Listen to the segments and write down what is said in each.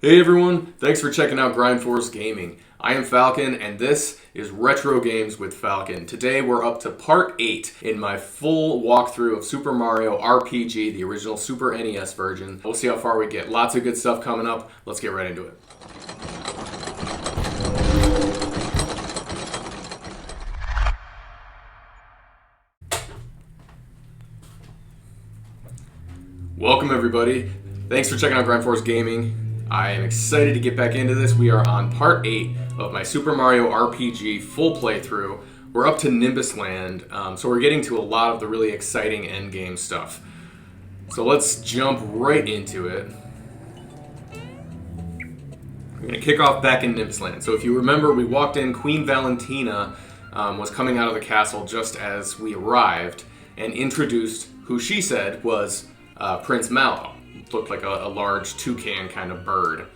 Hey everyone, thanks for checking out Grindforce Gaming. I am Falcon and this is Retro Games with Falcon. Today we're up to part 8 in my full walkthrough of Super Mario RPG, the original Super NES version. We'll see how far we get. Lots of good stuff coming up. Let's get right into it. Welcome everybody. Thanks for checking out Grindforce Gaming. I am excited to get back into this. We are on part 8 of my Super Mario RPG full playthrough. We're up to Nimbus Land, so we're getting to a lot of the really exciting endgame stuff. So let's jump right into it. We're going to kick off back in Nimbus Land. So if you remember, we walked in, Queen Valentina was coming out of the castle just as we arrived and introduced who she said was Prince Mallow. Looked like a large toucan kind of bird.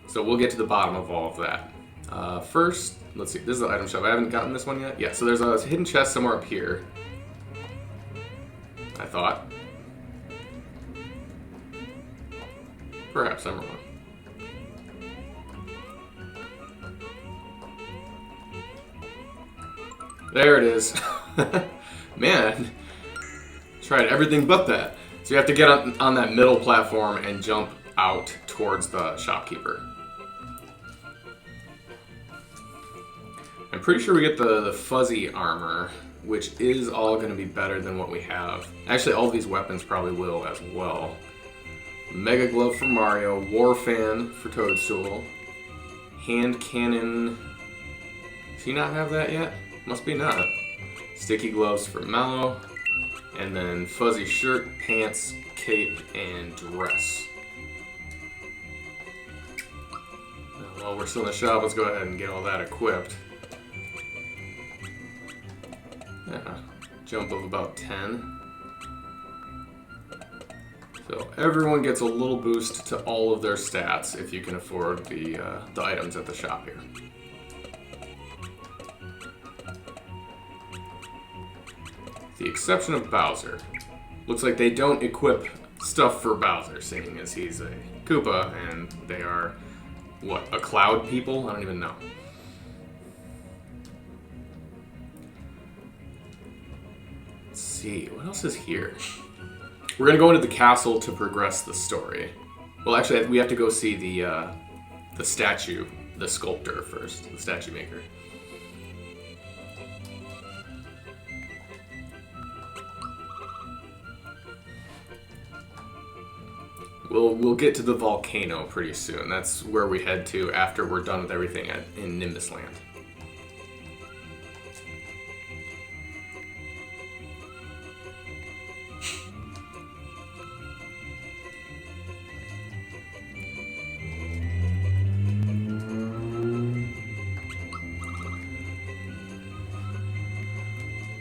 So we'll get to the bottom of all of that. First, let's see, this is the item shop. I haven't gotten this one yet. Yeah, so there's a hidden chest somewhere up here, I thought. Perhaps I'm wrong. There it is. Man. Tried everything but that. So you have to get on that middle platform and jump out towards the shopkeeper. I'm pretty sure we get the fuzzy armor, which is all going to be better than what we have. Actually, all of these weapons probably will as well. Mega Glove for Mario, War Fan for Toadstool, Hand Cannon. Does he not have that yet? Must be not. Sticky Gloves for Mallow. And then fuzzy shirt, pants, cape, and dress. While we're still in the shop, let's go ahead and get all that equipped. Yeah, jump of about 10. So everyone gets a little boost to all of their stats if you can afford the items at the shop here. The exception of Bowser. Looks like they don't equip stuff for Bowser, seeing as he's a Koopa and they are, what, a cloud people? I don't even know. Let's see, what else is here? We're gonna go into the castle to progress the story. Well, actually, we have to go see the statue, the sculptor first, the statue maker. We'll get to the volcano pretty soon. That's where we head to after we're done with everything in Nimbus Land.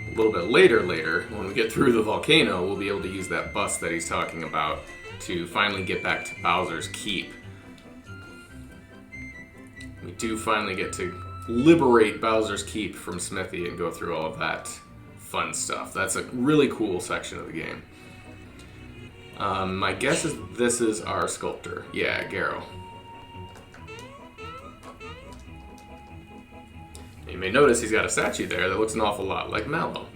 A little bit later, when we get through the volcano, we'll be able to use that bus that he's talking about to finally get back to Bowser's Keep. We do finally get to liberate Bowser's Keep from Smithy and go through all of that fun stuff. That's a really cool section of the game. My guess is this is our sculptor. Yeah, Garrow. You may notice he's got a statue there that looks an awful lot like Mallow.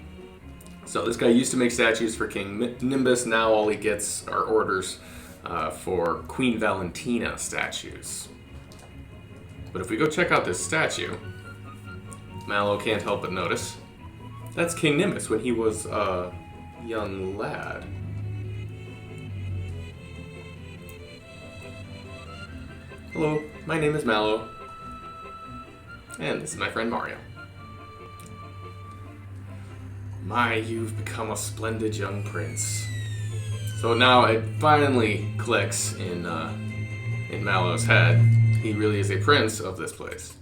So this guy used to make statues for King Nimbus. Now all he gets are orders for Queen Valentina statues. But if we go check out this statue, Mallow can't help but notice that's King Nimbus when he was a young lad. Hello, my name is Mallow, and this is my friend Mario. My, you've become a splendid young prince. So now it finally clicks in Mallow's head. He really is a prince of this place.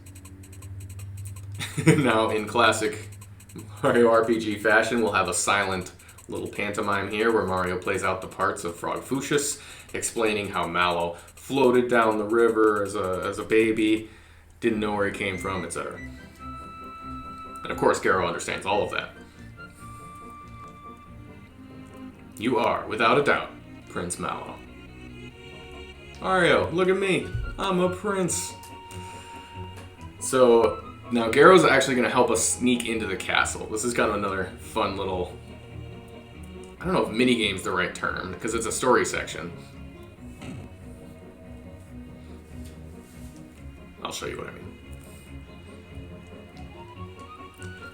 Now, in classic Mario RPG fashion, we'll have a silent little pantomime here where Mario plays out the parts of Frog Fuchsius, explaining how Mallow floated down the river as a baby, didn't know where he came from, etc. And of course, Garrow understands all of that. You are, without a doubt, Prince Mallow. Mario, look at me. I'm a prince. So now Garrow's actually going to help us sneak into the castle. This is kind of another fun little... I don't know if minigame's the right term, because it's a story section. I'll show you what I mean.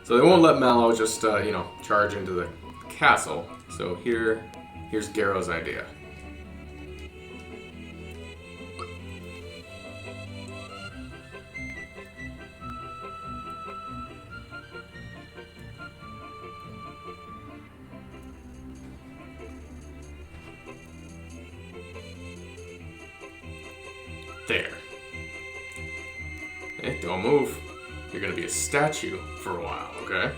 So they won't let Mallow just, charge into the castle. So here's Garrow's idea. There. Hey, don't move. You're gonna be a statue for a while, okay?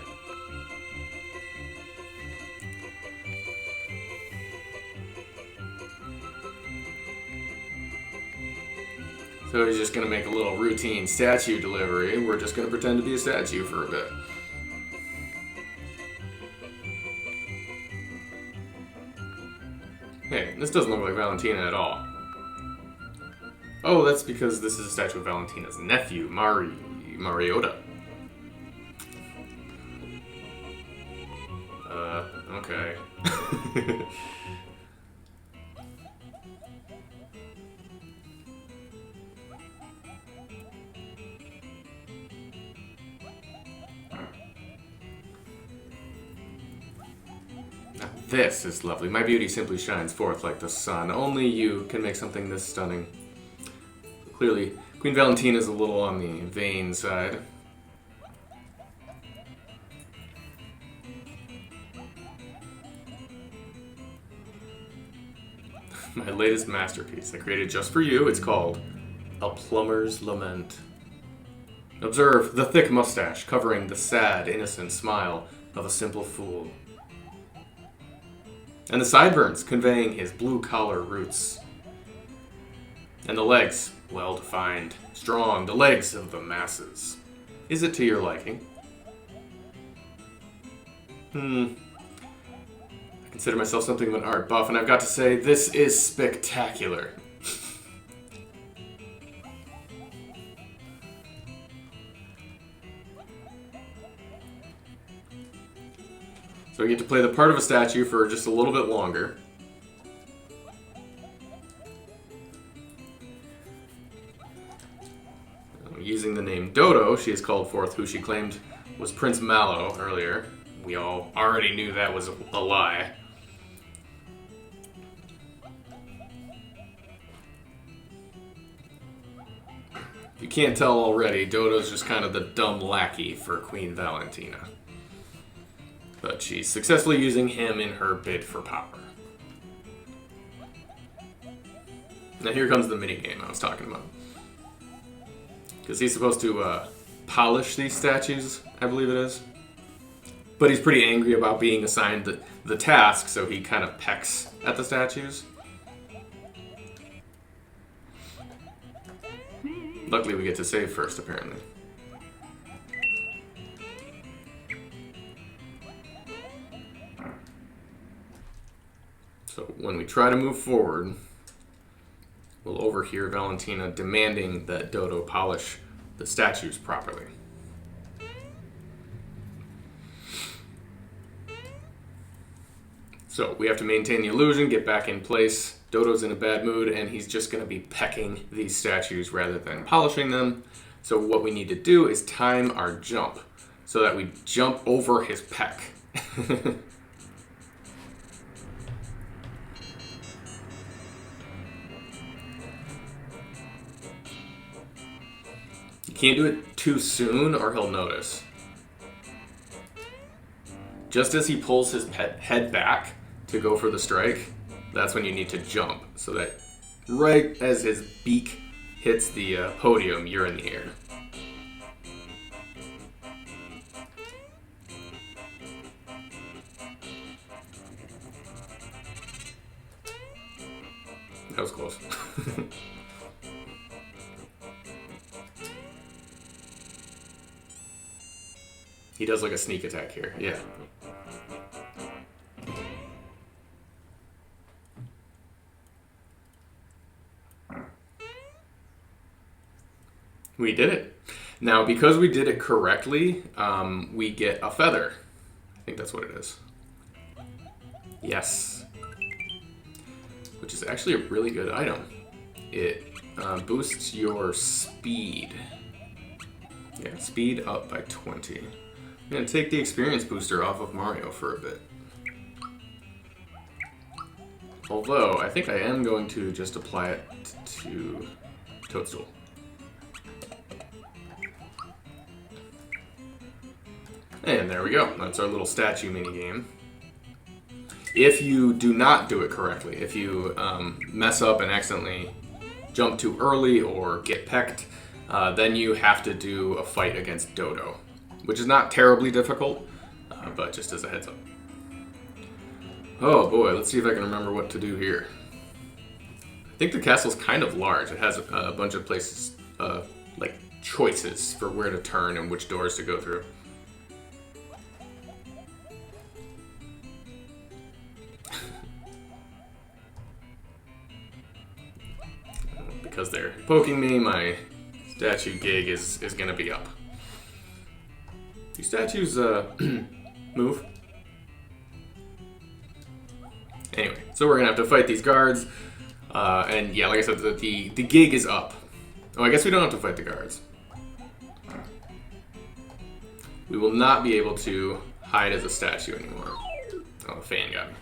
So he's just gonna make a little routine statue delivery. We're just gonna pretend to be a statue for a bit. Hey, this doesn't look like Valentina at all. Oh, that's because this is a statue of Valentina's nephew, Mariota. Okay. Now this is lovely. My beauty simply shines forth like the sun. Only you can make something this stunning. Clearly, Queen Valentina is a little on the vain side. My latest masterpiece I created just for you. It's called A Plumber's Lament. Observe the thick mustache covering the sad, innocent smile of a simple fool. And the sideburns conveying his blue-collar roots. And the legs, well-defined, strong, the legs of the masses. Is it to your liking? I consider myself something of an art buff, and I've got to say, this is spectacular. So we get to play the part of a statue for just a little bit longer. Using the name Dodo, she has called forth who she claimed was Prince Mallow earlier. We all already knew that was a lie. If you can't tell already, Dodo's just kind of the dumb lackey for Queen Valentina. But she's successfully using him in her bid for power. Now here comes the minigame I was talking about. Because he's supposed to polish these statues, I believe it is. But he's pretty angry about being assigned the task, so he kind of pecks at the statues. Luckily we get to save first, apparently. So when we try to move forward, we'll overhear Valentina demanding that Dodo polish the statues properly. So we have to maintain the illusion, get back in place. Dodo's in a bad mood, and he's just going to be pecking these statues rather than polishing them. So what we need to do is time our jump so that we jump over his peck. You can't do it too soon or he'll notice. Just as he pulls his head back to go for the strike, that's when you need to jump, so that right as his beak hits the podium, you're in the air. That was close. He does like a sneak attack here, yeah. We did it. Now, because we did it correctly, we get a feather. I think that's what it is. Yes. Which is actually a really good item. It boosts your speed. Yeah, speed up by 20. I'm going to take the experience booster off of Mario for a bit. Although, I think I am going to just apply it to Toadstool. And there we go. That's our little statue minigame. If you do not do it correctly, if you mess up and accidentally jump too early or get pecked, then you have to do a fight against Dodo, which is not terribly difficult, but just as a heads up. Oh boy, let's see if I can remember what to do here. I think the castle's kind of large. It has a bunch of places, like choices for where to turn and which doors to go through. Because they're poking me, my statue gig is going to be up. Do statues move? Anyway, so we're going to have to fight these guards. And yeah, like I said, the gig is up. Oh, I guess we don't have to fight the guards. We will not be able to hide as a statue anymore. Oh, the fan got me.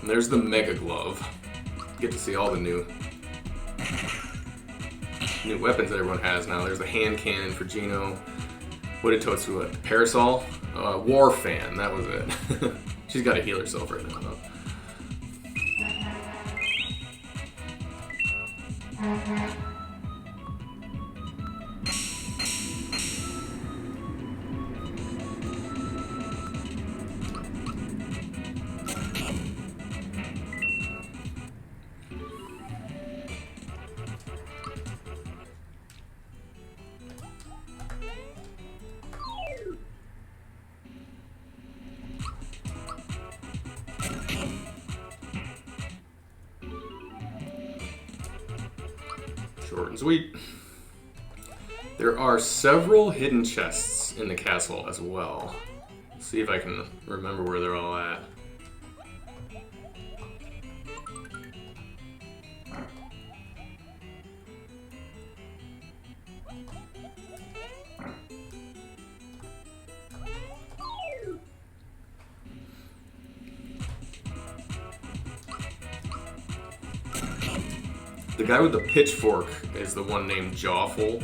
And there's the Mega Glove. Get to see all the new weapons that everyone has now. There's the hand cannon for Gino. What did Toadstool have? Parasol? War fan, that was it. She's got to heal herself right now, though. Short and sweet. There are several hidden chests in the castle as well. Let's see if I can remember where they're all at. The guy with the pitchfork is the one named Jawful.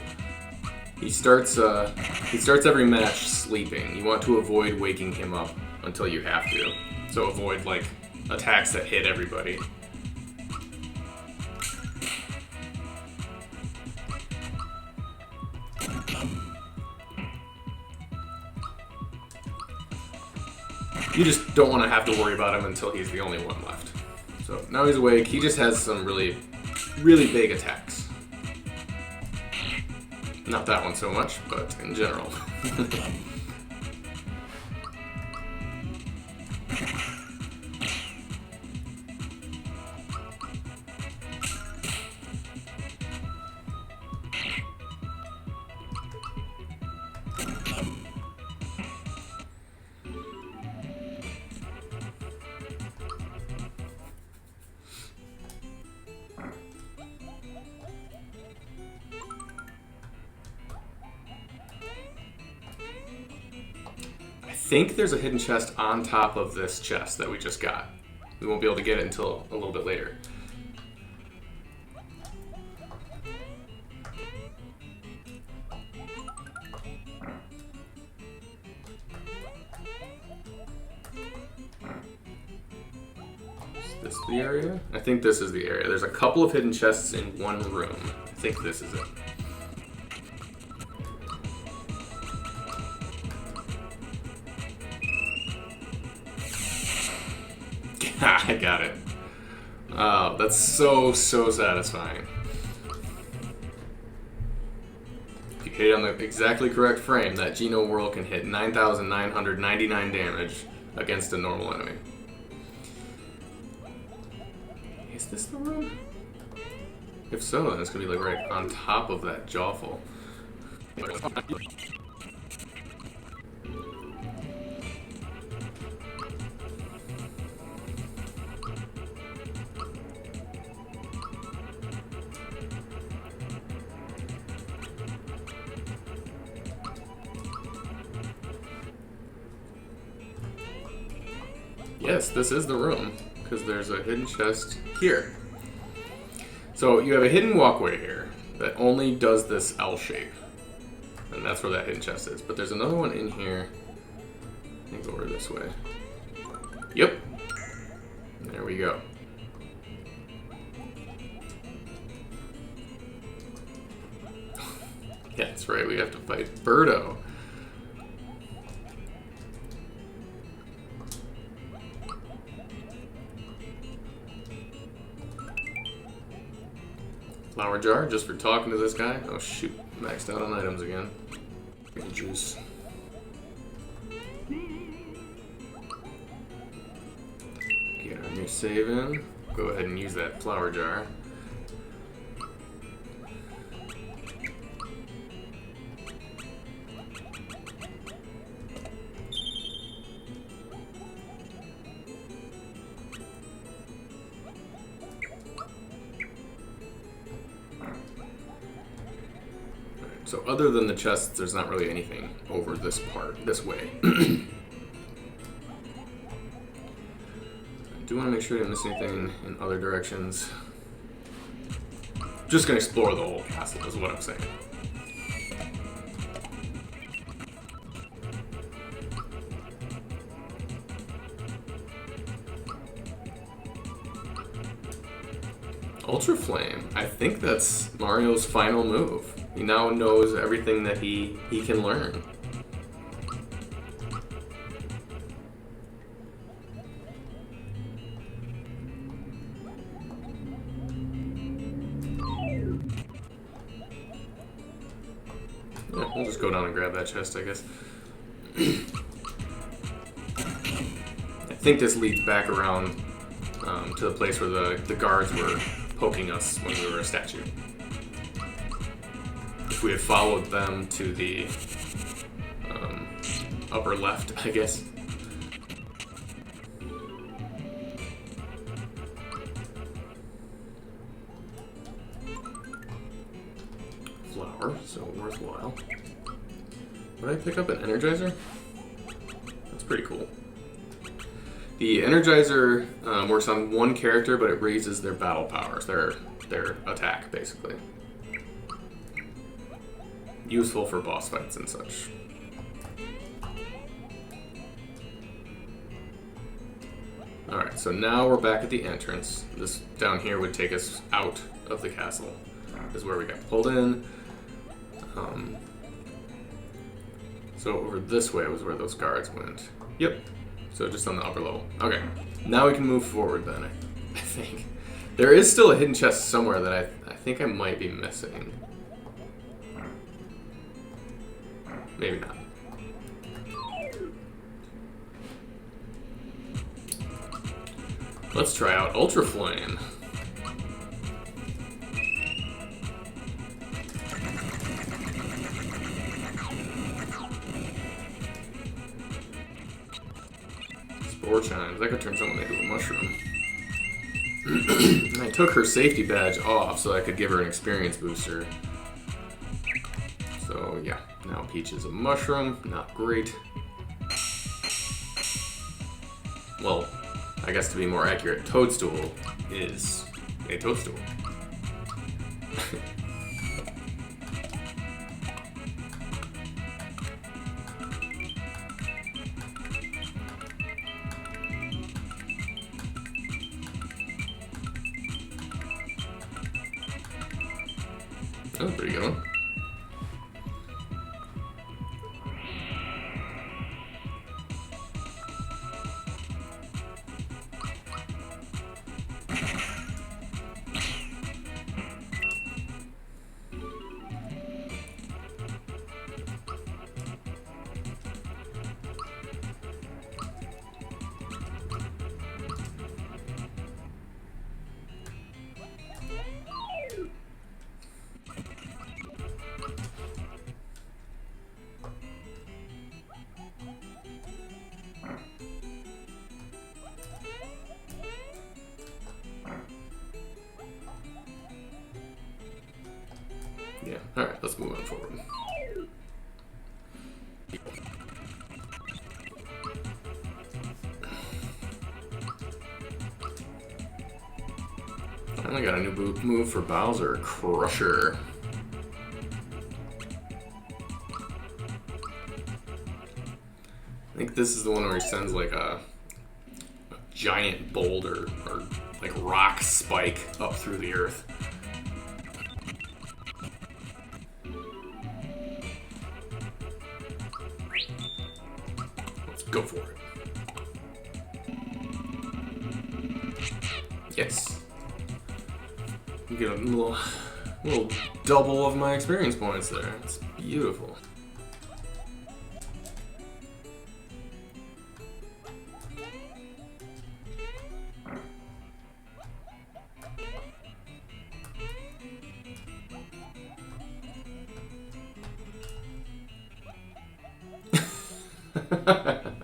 He starts every match sleeping. You want to avoid waking him up until you have to. So avoid like attacks that hit everybody. You just don't want to have to worry about him until he's the only one left. So now he's awake. He just has some really big attacks. Not that one so much, but in general. I think there's a hidden chest on top of this chest that we just got. We won't be able to get it until a little bit later. Is this the area? I think this is the area. There's a couple of hidden chests in one room. I think this is it. I got it. Oh, that's so satisfying. If you hit it on the exactly correct frame, that Geno Whirl can hit 9,999 damage against a normal enemy. Is this the room? If so, then it's gonna be like right on top of that jawful. Yes, this is the room, because there's a hidden chest here. So you have a hidden walkway here that only does this L shape. And that's where that hidden chest is. But there's another one in here. I think over this way. Yep. There we go. Yeah, that's right. We have to fight Birdo. Flower jar, just for talking to this guy. Oh shoot, maxed out on items again. Juice. Get our new save in. Go ahead and use that flower jar. So other than the chests, there's not really anything over this part, this way. I do want to make sure I didn't miss anything in other directions. Just gonna explore the whole castle is what I'm saying. Ultra Flame. I think that's Mario's final move. He now knows everything that he can learn. Yeah, we'll just go down and grab that chest, I guess. I think this leads back around to the place where the guards were poking us when we were a statue. If we had followed them to the upper left, I guess. Flower, so worthwhile. Did I pick up an Energizer? That's pretty cool. The Energizer works on one character, but it raises their battle powers, their attack, basically. Useful for boss fights and such. Alright, so now we're back at the entrance. This down here would take us out of the castle. This is where we got pulled in. So over this way was where those guards went. Yep. So just on the upper level. Okay. Now we can move forward then, I think. There is still a hidden chest somewhere that I think I might be missing. Maybe not. Let's try out Ultra Flame. Spore Chimes. That could turn something into a mushroom. I took her safety badge off so I could give her an experience booster. So yeah, now Peach is a mushroom. Not great. Well, I guess to be more accurate, Toadstool is a toadstool. That was a pretty good one. Yeah, alright, let's move on forward. I got a new move for Bowser, Crusher. I think this is the one where he sends like a giant boulder or like rock spike up through the earth. Let's go for it. Yes. You get a little double of my experience points there. It's beautiful.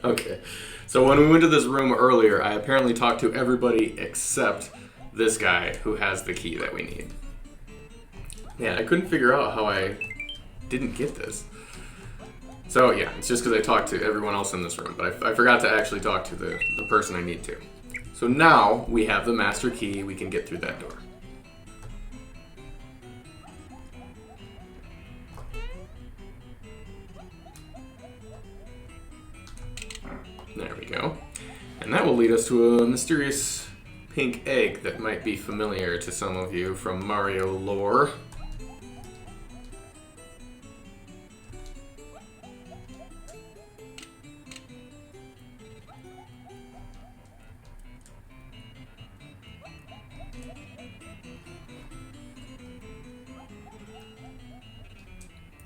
Okay, so when we went to this room earlier, I apparently talked to everybody except this guy who has the key that we need. Yeah, I couldn't figure out how I didn't get this. So yeah, it's just because I talked to everyone else in this room, but I forgot to actually talk to the person I need to. So now we have the master key, we can get through that door. There we go. And that will lead us to a mysterious pink egg that might be familiar to some of you from Mario lore.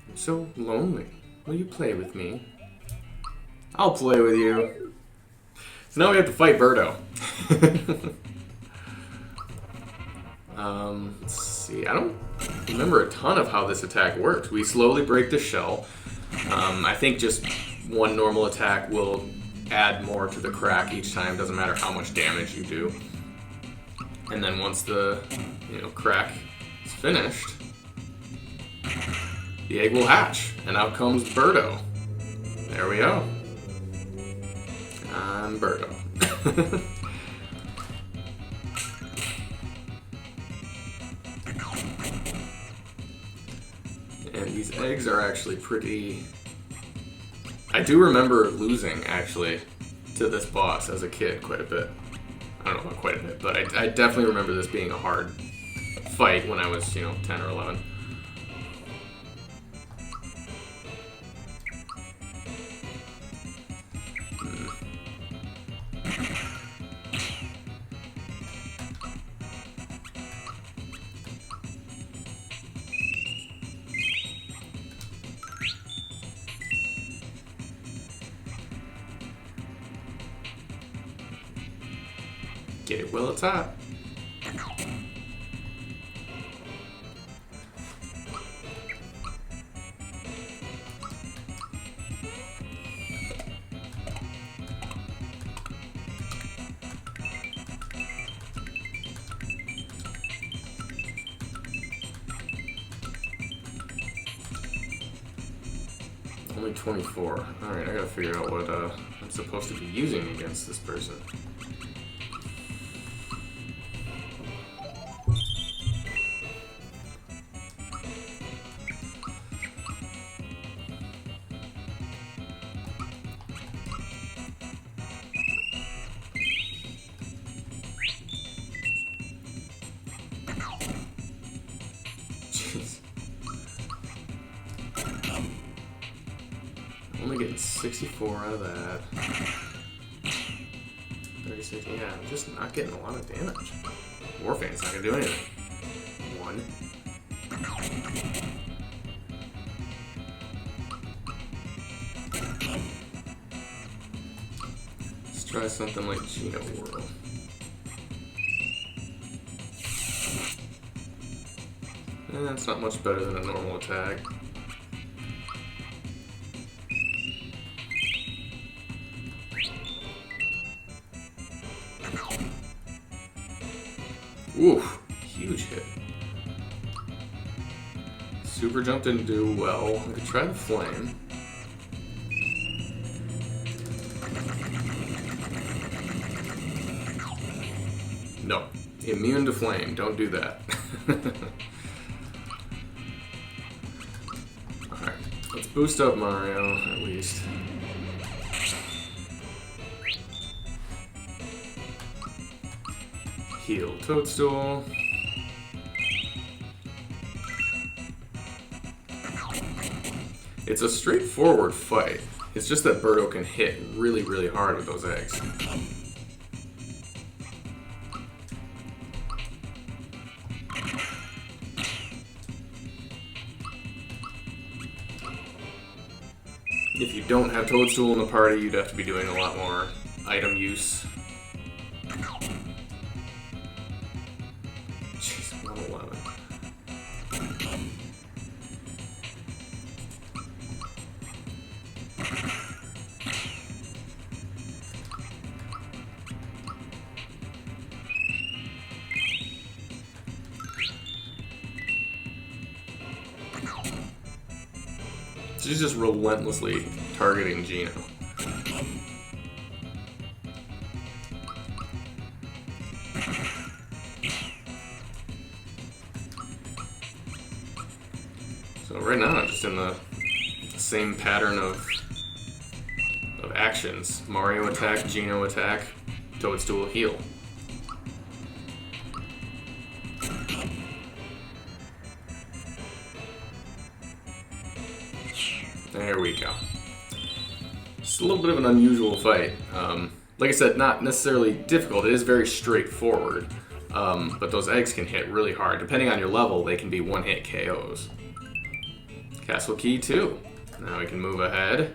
I'm so lonely. Will you play with me? I'll play with you. So now we have to fight Birdo. Let's see. I don't remember a ton of how this attack works. We slowly break the shell. I think just one normal attack will add more to the crack each time. Doesn't matter how much damage you do. And then once the crack is finished, the egg will hatch, and out comes Birdo. There we go. I'm Birdo. And these eggs are actually pretty... I do remember losing, actually, to this boss as a kid quite a bit. I don't know about quite a bit, but I definitely remember this being a hard fight when I was, 10 or 11. Get it while it's hot. Only 24. Alright, I gotta figure out what I'm supposed to be using against this person. Only getting 64 out of that. 36, yeah, I'm just not getting a lot of damage. Warfane's not gonna do anything. 1. Let's try something like Geno Whirl. That's not much better than a normal attack. Oof, huge hit. Super jump didn't do well. I could try the flame. No. Immune to flame. Don't do that. Alright. Let's boost up Mario, at least. Heal Toadstool. It's a straightforward fight. It's just that Birdo can hit really, really hard with those eggs. If you don't have Toadstool in the party, you'd have to be doing a lot more item use. Jeez, 111. She's just relentlessly targeting Gino. So right now I'm just in the same pattern of actions. Mario attack, Gino attack, Toadstool heal. There we go. It's a little bit of an unusual fight. Like I said, not necessarily difficult. It is very straightforward. But those eggs can hit really hard. Depending on your level, they can be one-hit KOs. Castle Key 2. Now we can move ahead.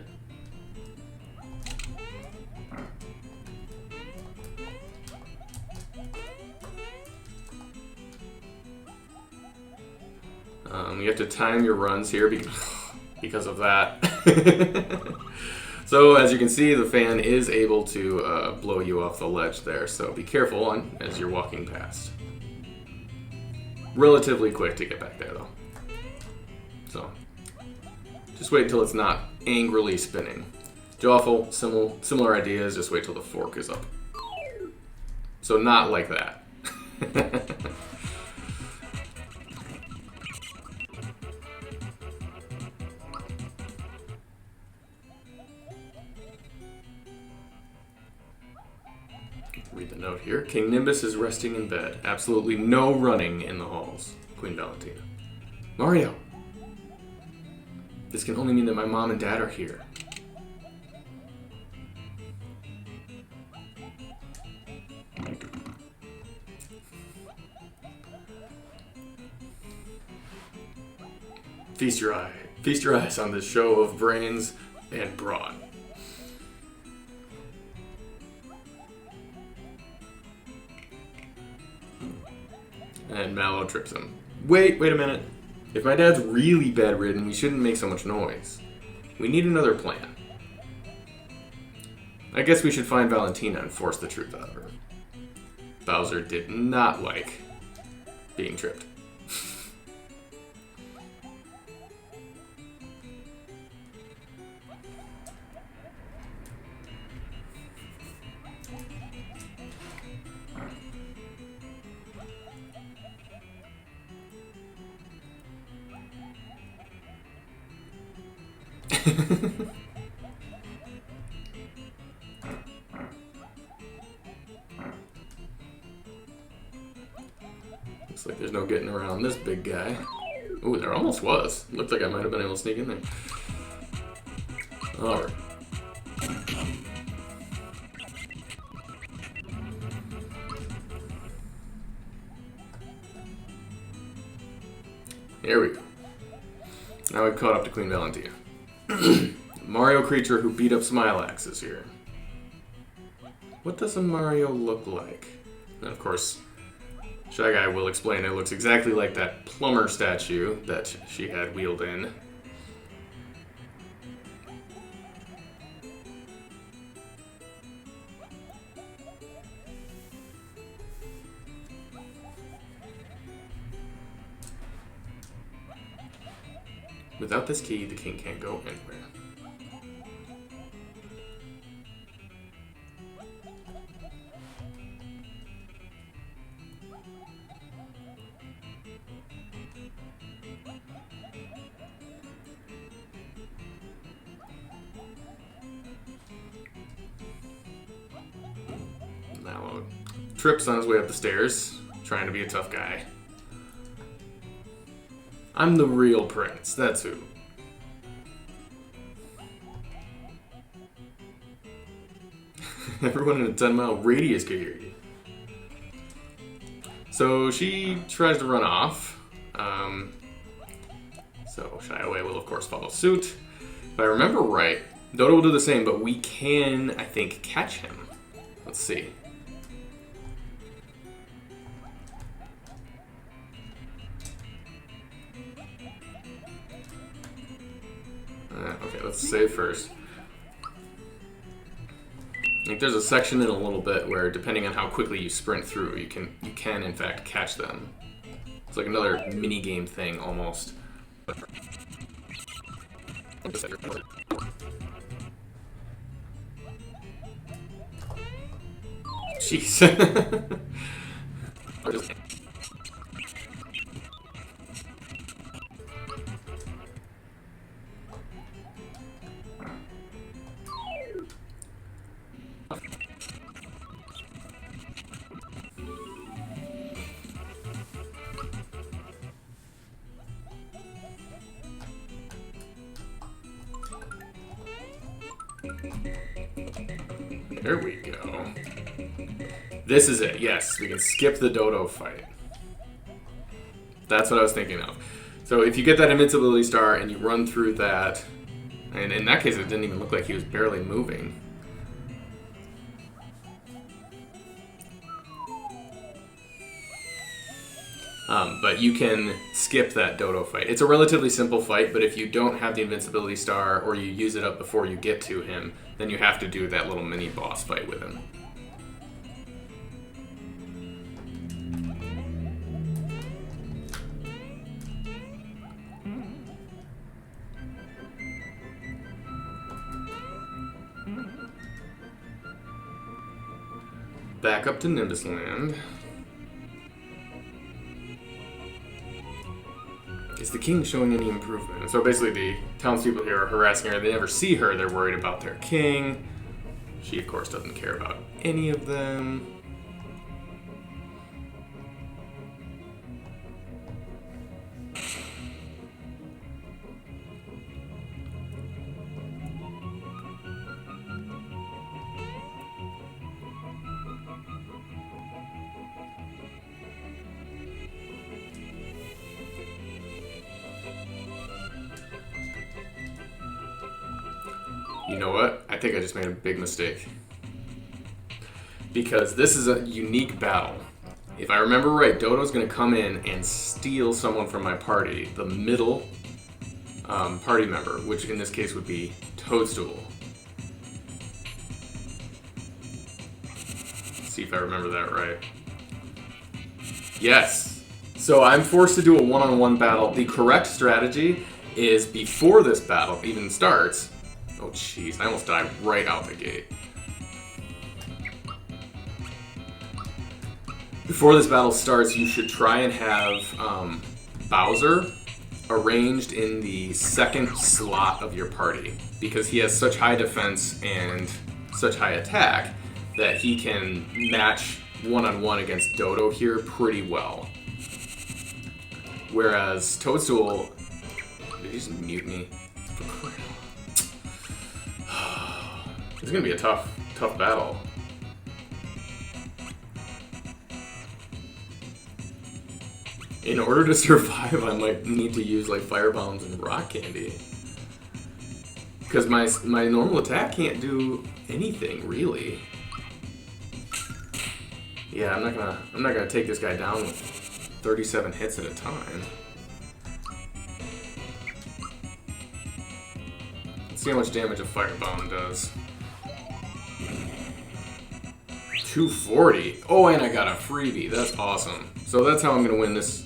You have to time your runs here because of that. So as you can see, the fan is able to blow you off the ledge there, so be careful as you're walking past. Relatively quick to get back there though. So just wait until it's not angrily spinning. Jawful, similar ideas, just wait till the fork is up. So not like that. Read the note here. King Nimbus is resting in bed. Absolutely no running in the halls. Queen Valentina. Mario! This can only mean that my mom and dad are here. Feast your eyes on this show of brains and brawn. And Mallow trips him. Wait a minute. If my dad's really bedridden, we shouldn't make so much noise. We need another plan. I guess we should find Valentina and force the truth out of her. Bowser did not like being tripped. Looks like there's no getting around this big guy. Ooh, there almost was. Looked like I might have been able to sneak in there. Alright. Here we go. Now we've caught up to Queen Valentina. Mario creature who beat up Smilax is here. What does a Mario look like? And of course, Shy Guy will explain it looks exactly like that plumber statue that she had wheeled in. Without this key, the king can't go anywhere. Mallow trips on his way up the stairs, trying to be a tough guy. I'm the real prince, that's who. Everyone in a 10-mile radius can hear you. So she tries to run off. So Shy Away will of course follow suit. If I remember right, Dodo will do the same, but we can, I think, catch him. Let's see. Okay, let's save first. I think there's a section in a little bit where, depending on how quickly you sprint through, you can in fact catch them. It's like another mini game thing almost. Jeez. There we go. This is it, yes. We can skip the Dodo fight. That's what I was thinking of. So if you get that invincibility star and you run through that, and in that case it didn't even look like he was barely moving. But you can skip that Dodo fight. It's a relatively simple fight, but if you don't have the invincibility star or you use it up before you get to him, then you have to do that little mini boss fight with him. Back up to Nimbus Land. Is the king showing any improvement? So basically the townspeople here are harassing her. They never see her. They're worried about their king. She, of course, doesn't care about any of them. You know what? I think I just made a big mistake. Because this is a unique battle. If I remember right, Dodo's going to come in and steal someone from my party, the middle party member, which in this case would be Toadstool. Let's see if I remember that right. Yes. So I'm forced to do a one-on-one battle. The correct strategy is before this battle even starts. Oh jeez, I almost died right out the gate. Before this battle starts, you should try and have Bowser arranged in the second slot of your party, because he has such high defense and such high attack that he can match one-on-one against Dodo here pretty well. Whereas Toadstool... Did he just mute me? It's gonna be a tough battle. In order to survive, I might need to use like fire bombs and rock candy, because my normal attack can't do anything really. Yeah, I'm not gonna take this guy down with 37 hits at a time. Let's see how much damage a fire bomb does. 240. Oh, and I got a freebie. That's awesome. So that's how I'm going to win this.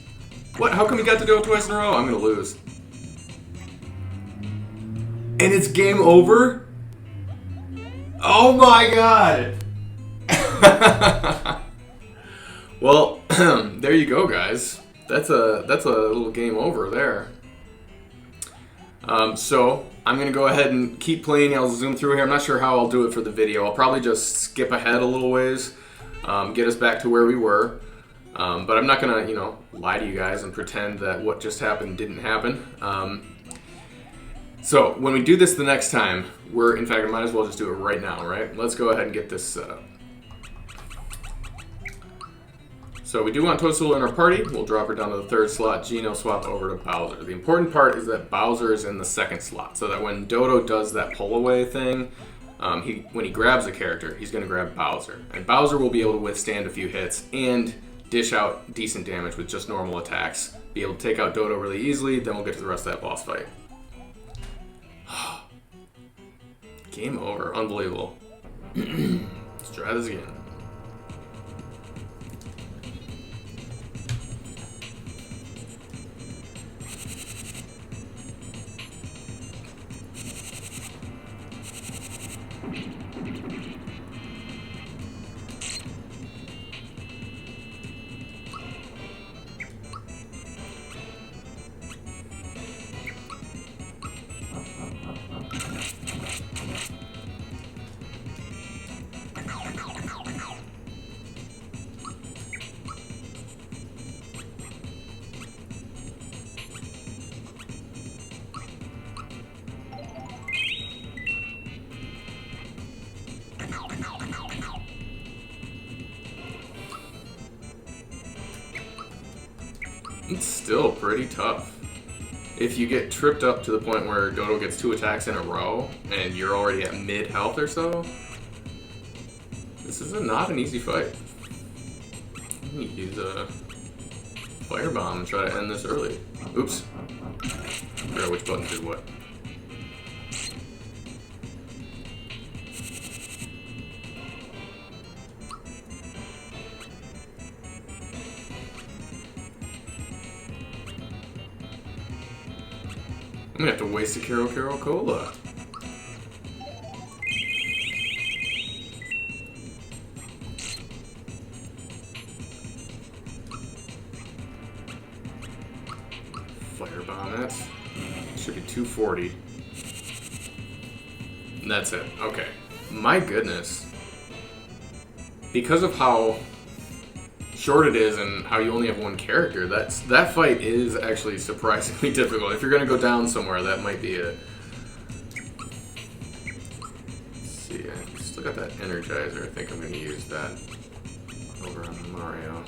What? How come we got to do it twice in a row? I'm going to lose. And it's game over? Oh my god! Well, there you go, guys. That's a little game over there. So I'm gonna go ahead and keep playing. I'll zoom through here. I'm not sure how I'll do it for the video. I'll probably just skip ahead a little ways, get us back to where we were. But I'm not gonna, lie to you guys and pretend that what just happened didn't happen. So when we do this the next time, in fact, I might as well just do it right now, right? Let's go ahead and get this set up. So we do want Toadstool in our party. We'll drop her down to the 3rd slot. Geno swap over to Bowser. The important part is that Bowser is in the 2nd slot, so that when Dodo does that pull away thing, when he grabs a character, he's going to grab Bowser. And Bowser will be able to withstand a few hits and dish out decent damage with just normal attacks. Be able to take out Dodo really easily, then we'll get to the rest of that boss fight. Game over. Unbelievable. Let's try this again. It's still pretty tough. If you get tripped up to the point where Dodo gets 2 attacks in a row and you're already at mid health or so, this is not an easy fight. You need to use a firebomb and try to end this early. Oops. I forgot which button did what. I'm gonna have to waste a Karo Cola. Firebomb it. Should be 240. And that's it. Okay. My goodness. Because of how short it is and how you only have one character, that fight is actually surprisingly difficult. If you're gonna go down somewhere, that might be it. Let's see, I still got that Energizer. I think I'm gonna use that over on Mario.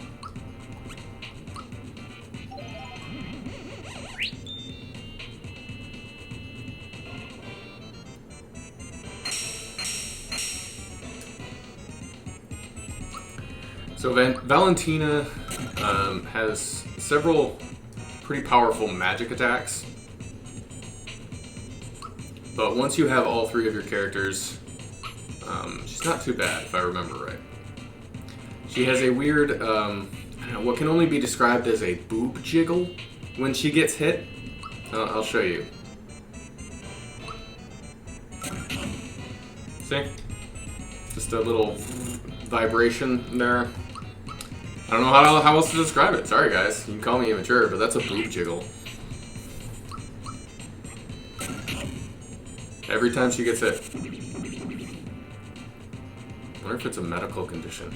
So Valentina has several pretty powerful magic attacks, but once you have all 3 of your characters, she's not too bad if I remember right. She has a weird, I don't know, what can only be described as a boob jiggle when she gets hit. I'll show you. See? Just a little vibration there. I don't know how else to describe it. Sorry, guys. You can call me immature, but that's a boob jiggle. Every time she gets hit. I wonder if it's a medical condition.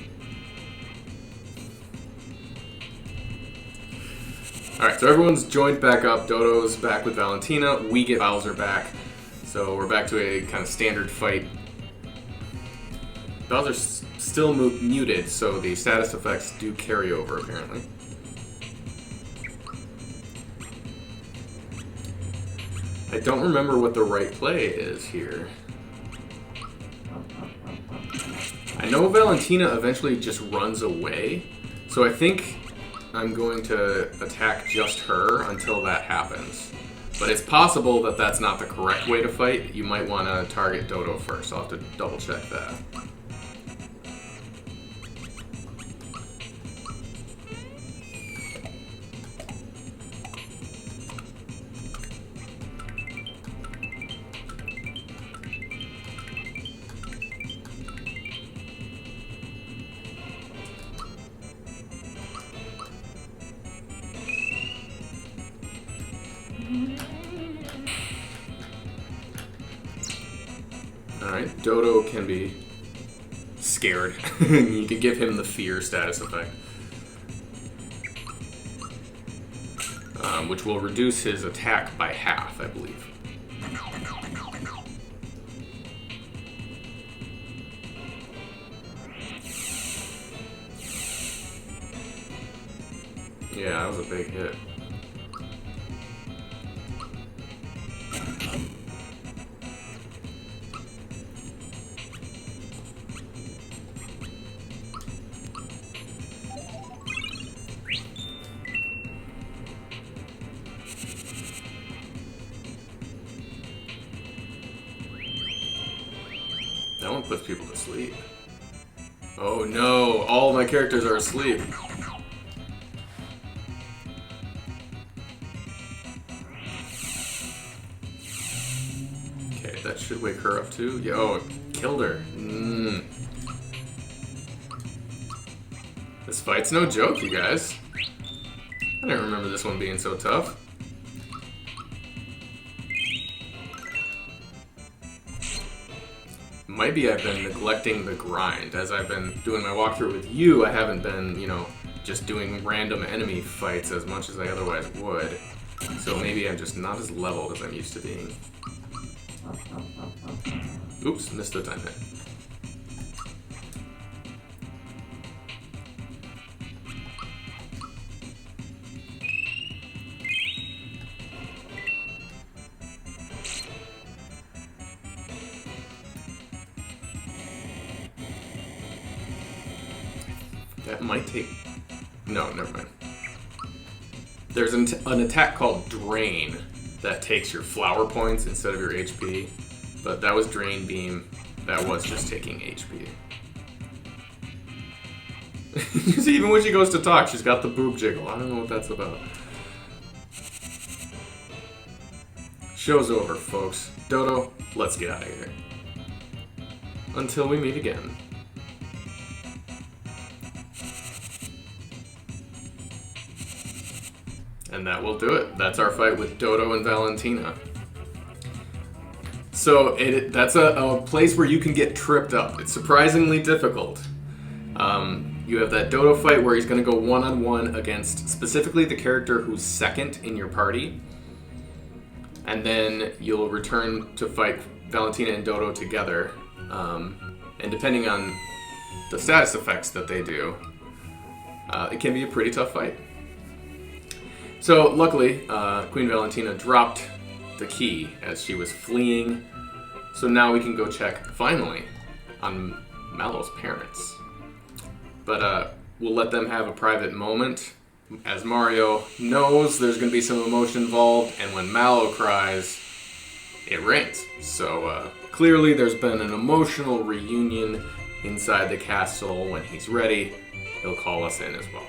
Alright, so everyone's joined back up. Dodo's back with Valentina. We get Bowser back. So we're back to a kind of standard fight. Bowser's still muted, so the status effects do carry over, apparently. I don't remember what the right play is here. I know Valentina eventually just runs away, so I think I'm going to attack just her until that happens. But it's possible that that's not the correct way to fight. You might want to target Dodo first. I'll have to double check that. Alright, Dodo can be scared. You can give him the fear status effect. Which will reduce his attack by half, I believe. Yeah, that was a big hit. That one puts people to sleep. Oh no, all my characters are asleep. Okay, that should wake her up too. Yeah, oh, it killed her. This fight's no joke, you guys. I don't remember this one being so tough. Maybe I've been neglecting the grind. As I've been doing my walkthrough with you, I haven't been, you know, just doing random enemy fights as much as I otherwise would. So maybe I'm just not as leveled as I'm used to being. Oops, missed the time hit. That might take... No, never mind. There's an attack called Drain that takes your flower points instead of your HP. But that was Drain Beam. That was just taking HP. You see, even when she goes to talk, she's got the boob jiggle. I don't know what that's about. Show's over, folks. Dodo, let's get out of here. Until we meet again. And that will do it. That's our fight with Dodo and Valentina. So that's a place where you can get tripped up. It's surprisingly difficult. You have that Dodo fight where he's going to go one-on-one against specifically the character who's second in your party. And then you'll return to fight Valentina and Dodo together. And depending on the status effects that they do, it can be a pretty tough fight. So, luckily, Queen Valentina dropped the key as she was fleeing. So now we can go check, finally, on Mallow's parents. But we'll let them have a private moment, as Mario knows there's going to be some emotion involved, and when Mallow cries, it rains. So, clearly there's been an emotional reunion inside the castle. When he's ready, he'll call us in as well.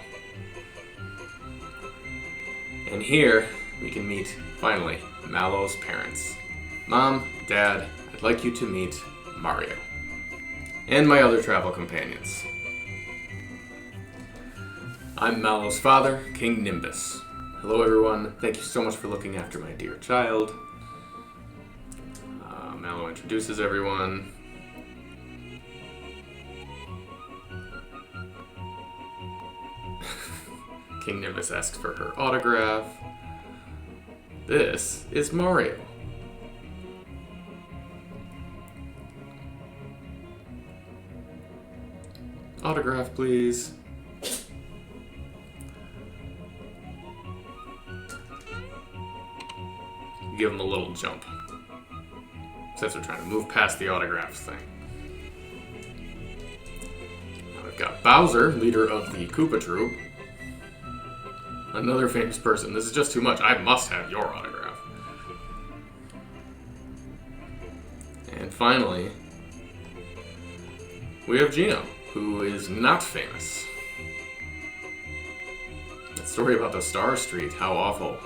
And here, we can meet, finally, Mallow's parents. Mom, Dad, I'd like you to meet Mario. And my other travel companions. I'm Mallow's father, King Nimbus. Hello everyone, thank you so much for looking after my dear child. Mallow introduces everyone. King Nimbus asks for her autograph. This is Mario. Autograph, please. Give him a little jump. Since we're trying to move past the autographs thing. Now we've got Bowser, leader of the Koopa Troop. Another famous person. This is just too much. I must have your autograph. And finally, we have Gino, who is not famous. That story about the Star Street, how awful.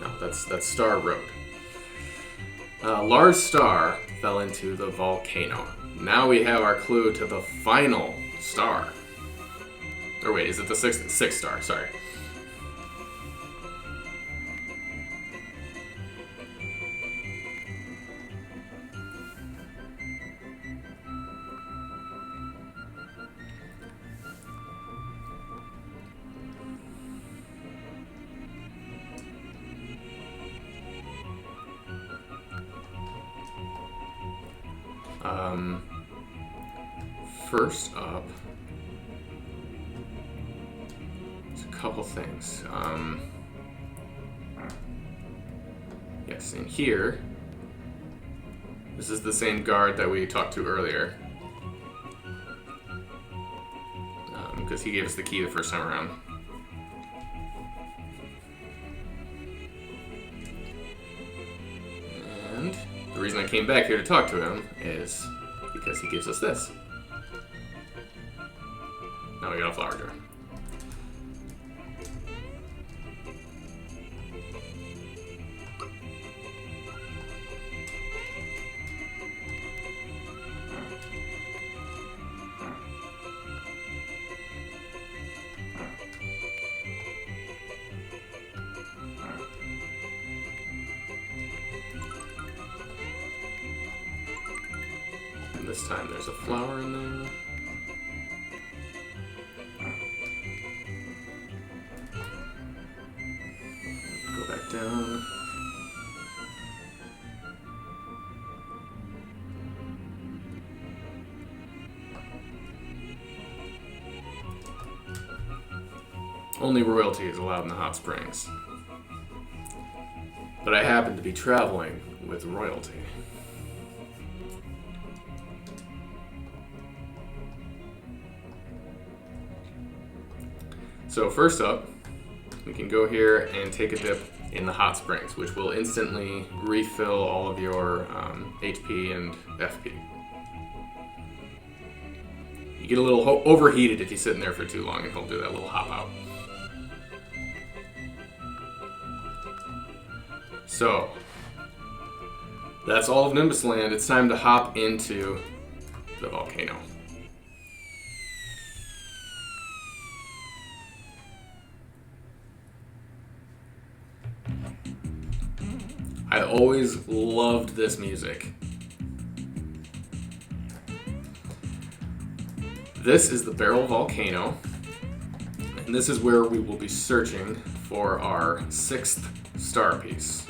No, that's Star Road. A large star fell into the volcano. Now we have our clue to the final star. Or wait, is it the sixth star? Sorry. First up, there's a couple things. Yes, in here, this is the same guard that we talked to earlier. Because he gave us the key the first time around. And the reason I came back here to talk to him is because he gives us this. Now we got a flower jar. This time there's a flower in there. Go back down. Only royalty is allowed in the hot springs. But I happen to be traveling with royalty. So first up, we can go here and take a dip in the hot springs, which will instantly refill all of your HP and FP. You get a little overheated if you sit in there for too long, and he'll do that little hop out. So, that's all of Nimbus Land. It's time to hop into the volcano. I always loved this music. This is the Barrel Volcano, and this is where we will be searching for our 6th star piece.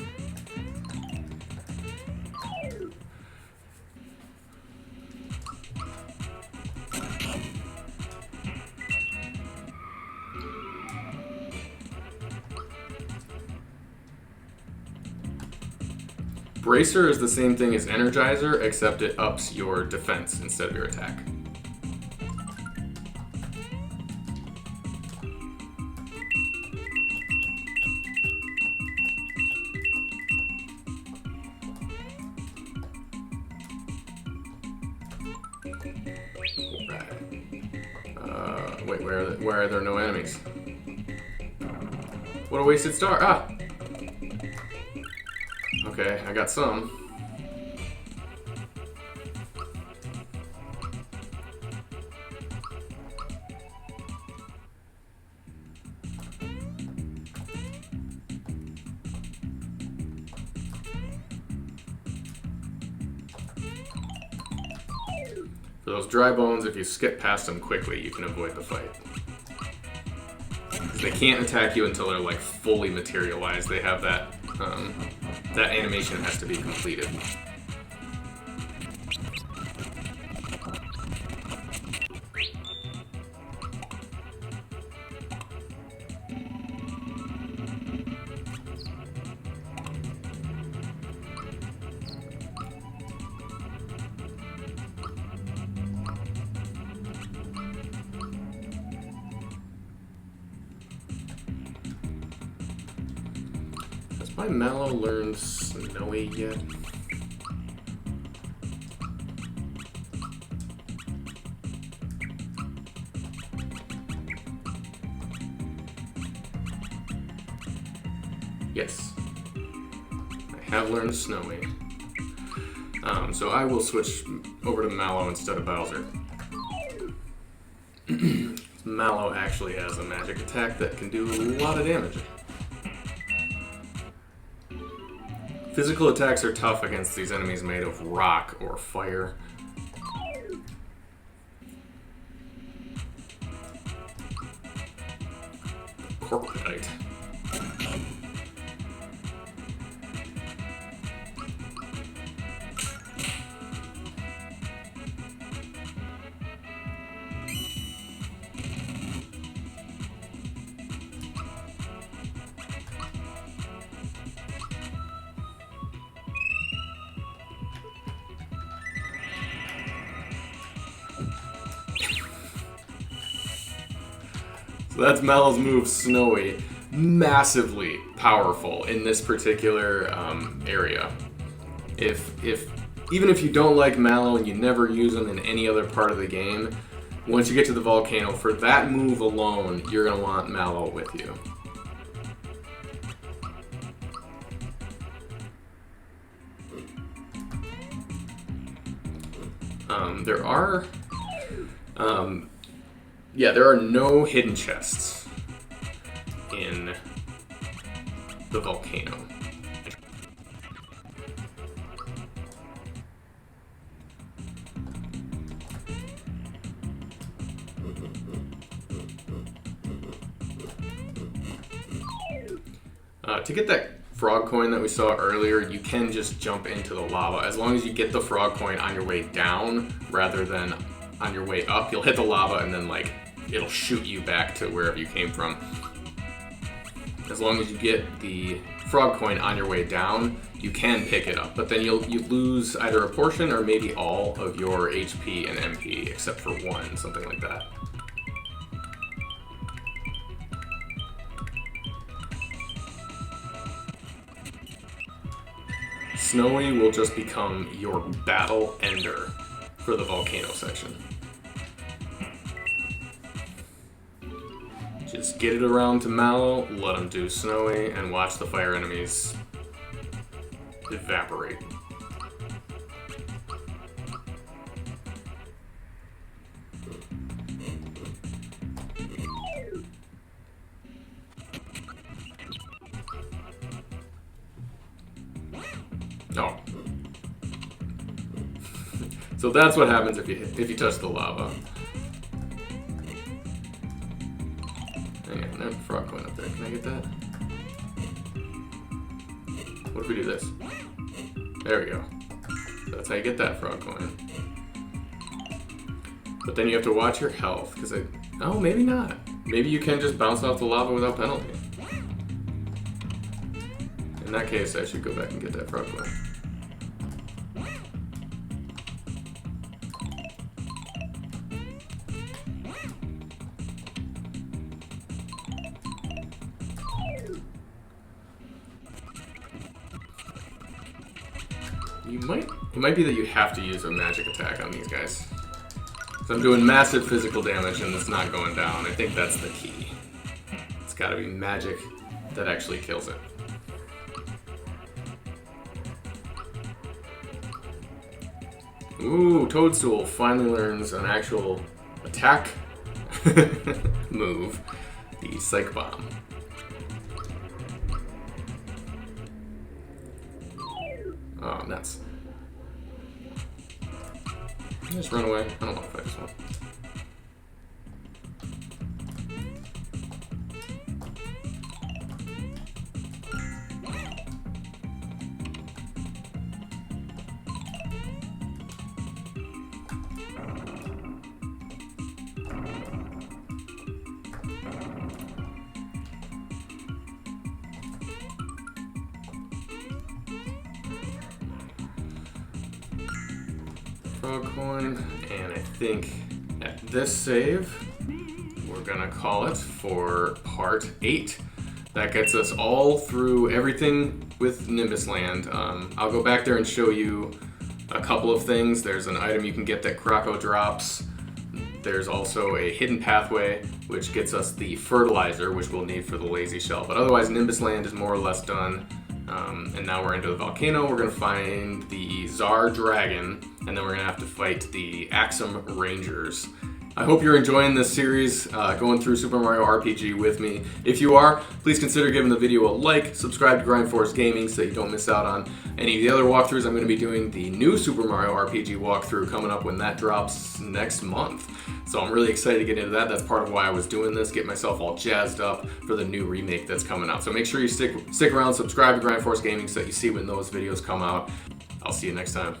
Bracer is the same thing as Energizer, except it ups your defense instead of your attack. Wait, where are there no enemies? What a wasted star! Ah! Okay, I got some. For those dry bones, if you skip past them quickly, you can avoid the fight. They can't attack you until they're like fully materialized. They have that that animation has to be completed. Has my Mallow learned Snowy yet? Yes, I have learned Snowy. So I will switch over to Mallow instead of Bowser. Mallow actually has a magic attack that can do a lot of damage. Physical attacks are tough against these enemies made of rock or fire. Corpite. So that's Mallow's move, Snowy. Massively powerful in this particular area. Even if you don't like Mallow and you never use him in any other part of the game, once you get to the volcano, for that move alone, you're going to want Mallow with you. There are no hidden chests in the volcano. To get that frog coin that we saw earlier, you can just jump into the lava. As long as you get the frog coin on your way down rather than on your way up, you'll hit the lava and then like it'll shoot you back to wherever you came from. As long as you get the frog coin on your way down, you can pick it up, but then you lose either a portion or maybe all of your HP and MP except for one, something like that. Snowy will just become your battle ender for the volcano section. Just get it around to Mallow, let him do Snowy, and watch the fire enemies evaporate. Oh. So that's what happens if you touch the lava. Hang on, there's a frog coin up there. Can I get that? What if we do this? There we go. So that's how you get that frog coin. But then you have to watch your health, because oh, maybe not. Maybe you can just bounce off the lava without penalty. In that case, I should go back and get that frog coin. It might be that you have to use a magic attack on these guys. So I'm doing massive physical damage and it's not going down. I think that's the key. It's gotta be magic that actually kills it. Ooh, Toadstool finally learns an actual attack move, the Psych Bomb. Oh, nuts. Just run away. I don't want to fight this one. Frog coin, and I think at this save, we're gonna call it for part 8. That gets us all through everything with Nimbus Land. I'll go back there and show you a couple of things. There's an item you can get that Croco drops. There's also a hidden pathway, which gets us the fertilizer, which we'll need for the lazy shell. But otherwise, Nimbus Land is more or less done. And now we're into the volcano. We're gonna find the Czar Dragon, and then we're gonna have to fight the Axum Rangers. I hope you're enjoying this series, going through Super Mario RPG with me. If you are, please consider giving the video a like, subscribe to Grind Force Gaming so that you don't miss out on any of the other walkthroughs. I'm gonna be doing the new Super Mario RPG walkthrough coming up when that drops next month. So I'm really excited to get into that. That's part of why I was doing this, get myself all jazzed up for the new remake that's coming out. So make sure you stick around, subscribe to Grind Force Gaming so that you see when those videos come out. I'll see you next time.